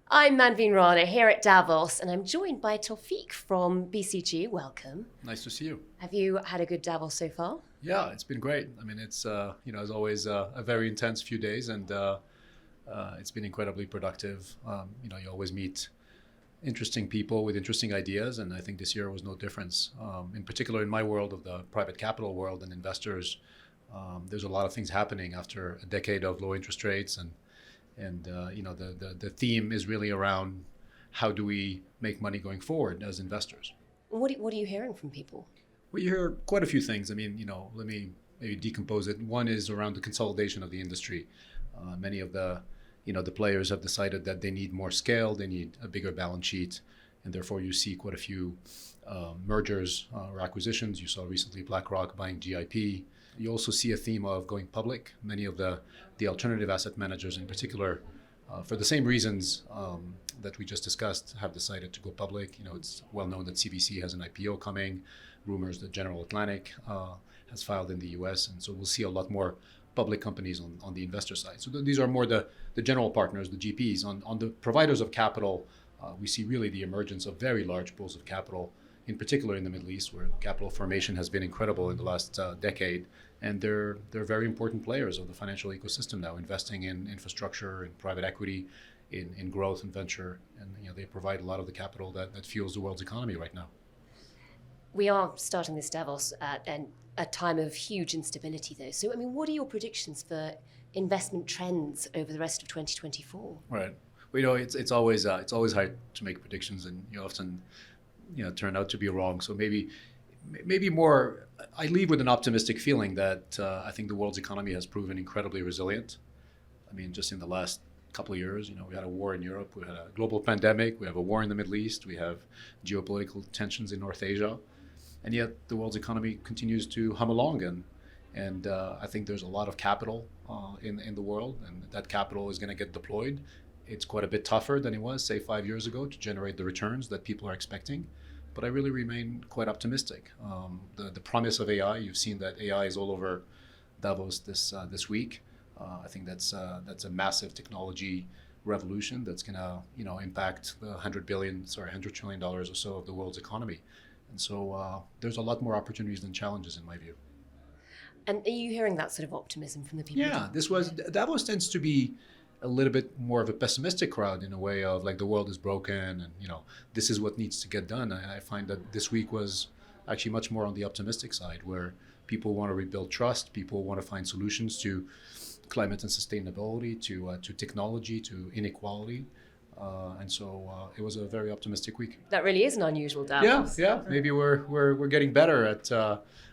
I'm Manveen Rana here at Davos, and I'm joined by Tawfik from BCG. Welcome. Nice to see you. Have you had a good Davos so far? Yeah, it's been great. I mean, it's as always, a very intense few days, and it's been incredibly productive. You always meet interesting people with interesting ideas, and I think this year was no difference. In particular, in my world of the private capital world and investors, there's a lot of things happening after a decade of low interest rates, and the theme is really around how do we make money going forward as investors. What are you hearing from people? Well, you hear quite a few things. I mean, let me maybe decompose it. One is around the consolidation of the industry. Many of the players have decided that they need more scale, they need a bigger balance sheet, and therefore you see quite a few mergers or acquisitions. You saw recently BlackRock buying GIP. You also see a theme of going public. Many of the alternative asset managers in particular, for the same reasons that we just discussed, have decided to go public. It's well known that CVC has an IPO coming, rumors that General Atlantic has filed in the US, and so we'll see a lot more public companies on the investor side. So these are more the general partners, the GPs. On the providers of capital, we see really the emergence of very large pools of capital, in particular in the Middle East, where capital formation has been incredible in the last decade. And they're very important players of the financial ecosystem now, investing in infrastructure, in private equity, in growth and venture. And they provide a lot of the capital that fuels the world's economy right now. We are starting this Davos at a time of huge instability, though. So, what are your predictions for investment trends over the rest of 2024? Right. Well, it's always hard to make predictions, and you often turn out to be wrong. So maybe more, I leave with an optimistic feeling that I think the world's economy has proven incredibly resilient. I mean, just in the last couple of years, we had a war in Europe, we had a global pandemic, we have a war in the Middle East, we have geopolitical tensions in North Asia, and yet the world's economy continues to hum along. And I think there's a lot of capital in the world, and that capital is going to get deployed. It's quite a bit tougher than it was, say, 5 years ago to generate the returns that people are expecting. But I really remain quite optimistic. The promise of AI, you've seen that AI is all over Davos this week. I think that's a massive technology revolution that's going to impact the $100 trillion or so of the world's economy. And so there's a lot more opportunities than challenges in my view. And are you hearing that sort of optimism from the people? Yeah, Davos tends to be a little bit more of a pessimistic crowd in a way of like the world is broken and this is what needs to get done. I find that this week was actually much more on the optimistic side, where people want to rebuild trust, people want to find solutions to climate and sustainability, to technology, to inequality. And so it was a very optimistic week. That really is an unusual Davos. Yeah. Maybe we're getting better at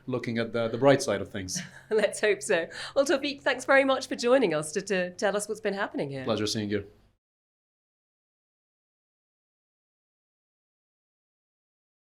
looking at the bright side of things. Let's hope so. Well, Tawfik, thanks very much for joining us to tell us what's been happening here. Pleasure seeing you.